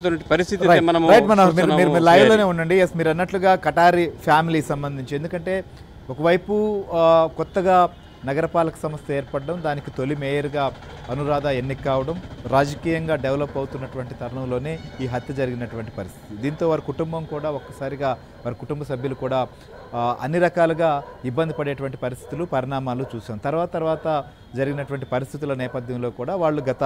పరిస్థితి రైట్ మనము రైట్ మన మీరు చూస్తున్నాము. మీరు లైవ్ లోనే ఉండండి. ఎస్, మీరు అన్నట్లుగా కటారి ఫ్యామిలీ సంబంధించి, ఎందుకంటే ఒకవైపు కొత్తగా నగరపాలక సంస్థ ఏర్పడడం, దానికి తొలి మేయర్గా అనురాధ ఎన్నిక కావడం, రాజకీయంగా డెవలప్ అవుతున్నటువంటి తరుణంలోనే ఈ హత్య జరిగినటువంటి పరిస్థితి. దీంతో వారి కుటుంబం కూడా ఒక్కసారిగా, వారి కుటుంబ సభ్యులు కూడా అన్ని రకాలుగా ఇబ్బంది పడేటువంటి పరిస్థితులు, పరిణామాలు చూసాం. తర్వాత జరిగినటువంటి పరిస్థితుల నేపథ్యంలో కూడా వాళ్ళు గత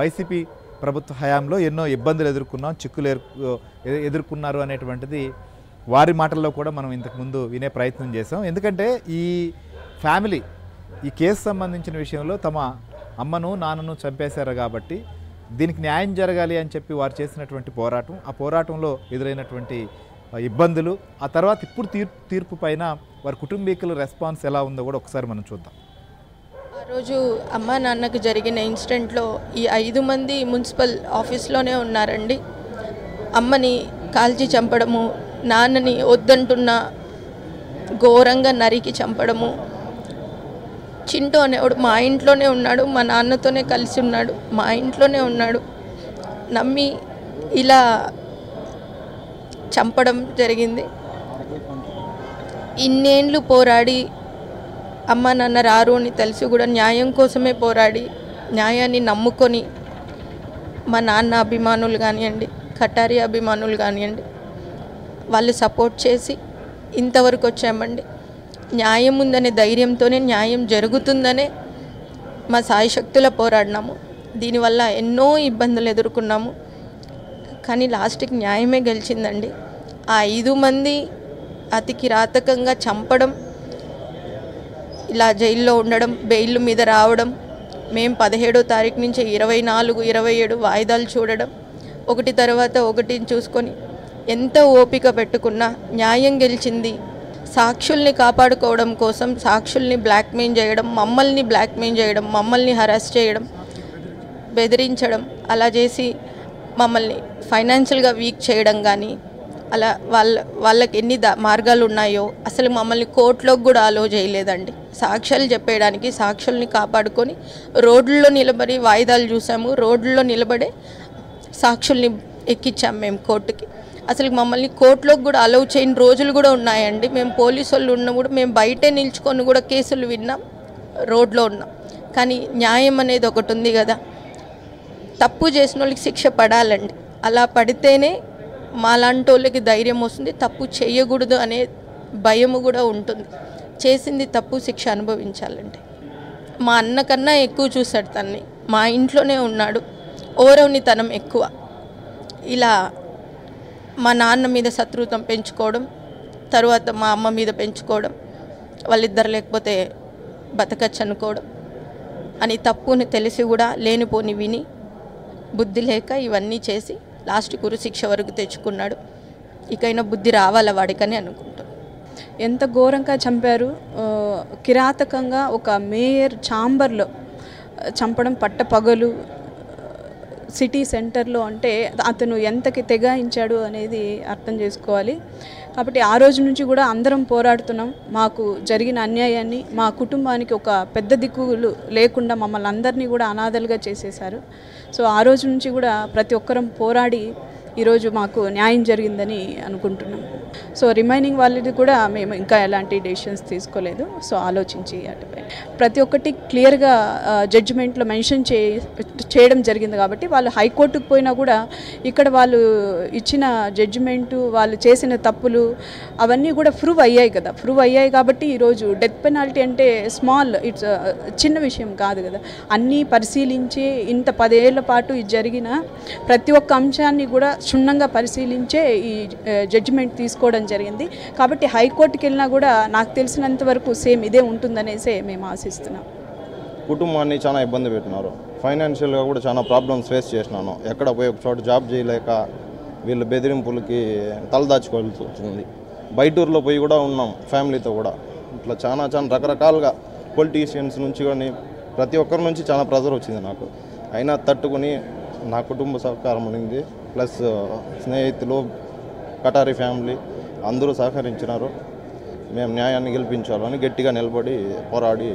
వైసీపీ ప్రభుత్వ హయాంలో ఎన్నో ఇబ్బందులు ఎదుర్కొన్నాం, చిక్కులు ఎదుర్కొన్నారు అనేటువంటిది వారి మాటల్లో కూడా మనం ఇంతకుముందు వినే ప్రయత్నం చేసాం. ఎందుకంటే ఈ ఫ్యామిలీ ఈ కేసు సంబంధించిన విషయంలో తమ అమ్మను నాన్నను చంపేశారు కాబట్టి దీనికి న్యాయం జరగాలి అని చెప్పి వారు చేసినటువంటి పోరాటం, ఆ పోరాటంలో ఎదురైనటువంటి ఇబ్బందులు, ఆ తర్వాత ఇప్పుడు తీర్పు పైన వారి కుటుంబీకుల రెస్పాన్స్ ఎలా ఉందో కూడా ఒకసారి మనం చూద్దాం. ఆ రోజు అమ్మ నాన్నకు జరిగిన ఇన్సిడెంట్లో ఈ 5 మంది మున్సిపల్ ఆఫీస్లోనే ఉన్నారండి. అమ్మని కాల్చి చంపడము, నాన్నని వద్దంటున్న ఘోరంగా నరికి చంపడము. చింటూ అనేవాడు మా ఇంట్లోనే ఉన్నాడు, మా నాన్నతోనే కలిసి ఉన్నాడు, మా ఇంట్లోనే ఉన్నాడు, నమ్మి ఇలా చంపడం జరిగింది. ఇన్నేళ్ళు పోరాడి అమ్మ నాన్న రారు అని తెలిసి కూడా న్యాయం కోసమే పోరాడి, న్యాయాన్ని నమ్ముకొని మా నాన్న అభిమానులు కానివ్వండి, కటారి అభిమానులు కానివ్వండి, వాళ్ళు సపోర్ట్ చేసి ఇంతవరకు వచ్చామండి. న్యాయం ఉందనే ధైర్యంతోనే, న్యాయం జరుగుతుందనే మా సాయశక్తుల పోరాడినాము. దీనివల్ల ఎన్నో ఇబ్బందులు ఎదుర్కొన్నాము, కానీ లాస్ట్కి న్యాయమే గెలిచిందండి. ఆ 5 మంది అతి కిరాతకంగా చంపడం, ఇలా జైల్లో ఉండడం, బెయిల్ మీద రావడం, మేము 17వ తారీఖు నుంచి 24, 27 వాయిదాలు చూడడం, ఒకటి తర్వాత ఒకటి చూసుకొని ఎంత ఓపిక పెట్టుకున్నా న్యాయం గెలిచింది. సాక్షుల్ని కాపాడుకోవడం కోసం సాక్షుల్ని బ్లాక్మెయిల్ చేయడం, మమ్మల్ని బ్లాక్మెయిల్ చేయడం, మమ్మల్ని హరాస్ చేయడం, బెదిరించడం, అలా చేసి మమ్మల్ని ఫైనాన్షియల్గా వీక్ చేయడం కానీ, అలా వాళ్ళకి ఎన్ని మార్గాలు ఉన్నాయో అసలు మమ్మల్ని కోర్టులోకి కూడా అలో చేయలేదండి. సాక్ష్యాలు చెప్పేయడానికి సాక్షుల్ని కాపాడుకొని రోడ్లలో నిలబడి వాయిదాలు చూసాము, రోడ్లలో నిలబడే సాక్షుల్ని ఎక్కించాము మేము కోర్టుకి. అసలు మమ్మల్ని కోర్టులోకి కూడా అలౌ చేయని రోజులు కూడా ఉన్నాయండి. మేము పోలీసు వాళ్ళు ఉన్నప్పుడు మేము బయటే నిల్చుకొని కూడా కేసులు విన్నాం, రోడ్లో ఉన్నాం. కానీ న్యాయం అనేది ఒకటి ఉంది కదా, తప్పు చేసిన వాళ్ళకి శిక్ష పడాలండి. అలా పడితేనే మాలాంటి వాళ్ళకి ధైర్యం వస్తుంది, తప్పు చేయకూడదు అనే భయము కూడా ఉంటుంది. చేసింది తప్పు, శిక్ష అనుభవించాలండి. మా అన్న కన్నా ఎక్కువ చూశాడు తన్ని, మా ఇంట్లోనే ఉన్నాడు, ఓరవనితనం ఎక్కువ. ఇలా మా నాన్న మీద శత్రుత్వం పెంచుకోవడం, తర్వాత మా అమ్మ మీద పెంచుకోవడం, వాళ్ళిద్దరు లేకపోతే బతకచ్చు అనుకోవడం అని తప్పుని తెలిసి కూడా లేనిపోని విని బుద్ధి లేక ఇవన్నీ చేసి లాస్ట్కి ఉరిశిక్ష వరకు తెచ్చుకున్నాడు. ఇకైనా బుద్ధి రావాల వాడికని అనుకుంటాం. ఎంత ఘోరంగా చంపారు, కిరాతకంగా ఒక మేయర్ ఛాంబర్లో చంపడం, పట్టపగలు సిటీ సెంటర్లో. అంటే అతను ఎంతకి తెగాయించాడు అనేది అర్థం చేసుకోవాలి. కాబట్టి ఆ రోజు నుంచి కూడా అందరం పోరాడుతున్నాం. మాకు జరిగిన అన్యాయాన్ని, మా కుటుంబానికి ఒక పెద్ద దిక్కులు లేకుండా మమ్మల్ని అందరినీ కూడా అనాథలుగా చేసేశారు. సో ఆ రోజు నుంచి కూడా ప్రతి ఒక్కరం పోరాడి ఈరోజు మాకు న్యాయం జరిగిందని అనుకుంటున్నాం. సో రిమైనింగ్ వాళ్ళది కూడా మేము ఇంకా ఎలాంటి డెసిషన్స్ తీసుకోలేదు. సో ఆలోచించి అటుపై ప్రతి ఒక్కటి క్లియర్గా జడ్జిమెంట్లో మెన్షన్ చేయడం జరిగింది. కాబట్టి వాళ్ళు హైకోర్టుకు పోయినా కూడా ఇక్కడ వాళ్ళు ఇచ్చిన జడ్జిమెంటు, వాళ్ళు చేసిన తప్పులు అవన్నీ కూడా ప్రూవ్ అయ్యాయి కదా. ప్రూవ్ అయ్యాయి కాబట్టి ఈరోజు డెత్ పెనాల్టీ అంటే స్మాల్, ఇట్స్ చిన్న విషయం కాదు కదా. అన్నీ పరిశీలించి ఇంత 10 ఏళ్ల పాటు ఇది జరిగిన ప్రతి ఒక్క అంశాన్ని కూడా క్షుణ్ణంగా పరిశీలించే ఈ జడ్జిమెంట్ తీసుకోవడం జరిగింది. కాబట్టి హైకోర్టుకి వెళ్ళినా కూడా నాకు తెలిసినంత వరకు సేమ్ ఇదే ఉంటుందనేసే మేము ఆశిస్తున్నాం. కుటుంబాన్ని చాలా ఇబ్బంది పెట్టినారు, ఫైనాన్షియల్గా కూడా చాలా ప్రాబ్లమ్స్ ఫేస్ చేసినాను. ఎక్కడ పోయి ఒక చోట జాబ్ చేయలేక వీళ్ళు బెదిరింపులకి తలదాచుకోవాల్సి వచ్చింది. బయటూరులో పోయి కూడా ఉన్నాం ఫ్యామిలీతో కూడా. ఇట్లా చాలా రకరకాలుగా పొలిటీషియన్స్ నుంచి కానీ ప్రతి ఒక్కరి నుంచి చాలా ప్రెజర్ వచ్చింది నాకు. అయినా తట్టుకుని నా కుటుంబ సహకారం ఉంది, ప్లస్ స్నేహితులు, కటారి ఫ్యామిలీ అందరూ సహకరించినారు. మేము న్యాయాన్ని గెలిపించాలని గట్టిగా నిలబడి పోరాడి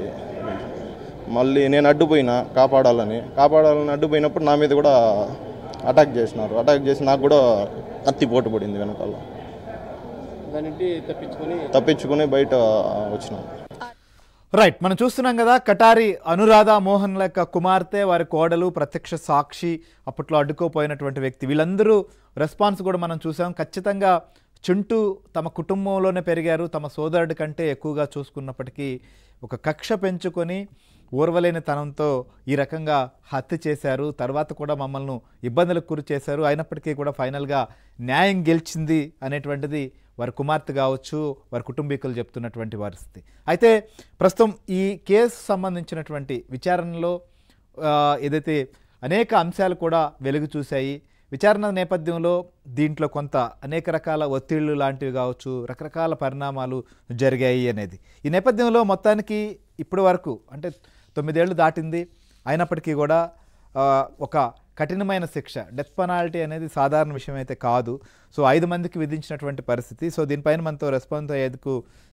మళ్ళీ నేను అడ్డుపోయినా కాపాడాలని అడ్డుపోయినప్పుడు నా మీద కూడా అటాక్ చేసినారు. అటాక్ చేసి నాకు కూడా కత్తి పోటు పడింది వెనకాల. తప్పించుకొని బయట వచ్చినాం. రైట్, మనం చూస్తున్నాం కదా కటారి అనురాధ మోహన్ యొక్క కుమార్తె, వారి కోడలు, ప్రత్యక్ష సాక్షి, అప్పట్లో అడ్డుకోపోయినటువంటి వ్యక్తి, వీళ్ళందరూ రెస్పాన్స్ కూడా మనం చూసాం. ఖచ్చితంగా చింటూ తమ కుటుంబంలోనే పెరిగారు, తమ సోదరుడి కంటే ఎక్కువగా చూసుకున్నప్పటికీ ఒక కక్ష పెంచుకొని ఓర్వలేని తనంతో ఈ రకంగా హత్య చేశారు. తర్వాత కూడా మమ్మల్ని ఇబ్బందులకు గురి చేశారు. అయినప్పటికీ కూడా ఫైనల్గా న్యాయం గెలిచింది అనేటువంటిది వారి కుమార్తె కావచ్చు, వారి కుటుంబీకులు చెప్తున్నటువంటి పరిస్థితి. అయితే ప్రస్తుతం ఈ కేసు సంబంధించినటువంటి విచారణలో ఏదైతే అనేక అంశాలు కూడా వెలుగు చూశాయి. విచారణ నేపథ్యంలో దీంట్లో కొంత అనేక రకాల ఒత్తిళ్లు లాంటివి కావచ్చు, రకరకాల పరిణామాలు జరిగాయి అనేది. ఈ నేపథ్యంలో మొత్తానికి ఇప్పటి వరకు అంటే 9 ఏళ్ళు దాటింది. అయినప్పటికీ కూడా ఒక కఠినమైన శిక్ష, డెత్ పెనాల్టీ అనేది సాధారణ విషయం అయితే కాదు. సో 5 మందికి విధించినటువంటి పరిస్థితి. సో దీనిపైన మనతో రెస్పాన్స్ అయ్యేందుకు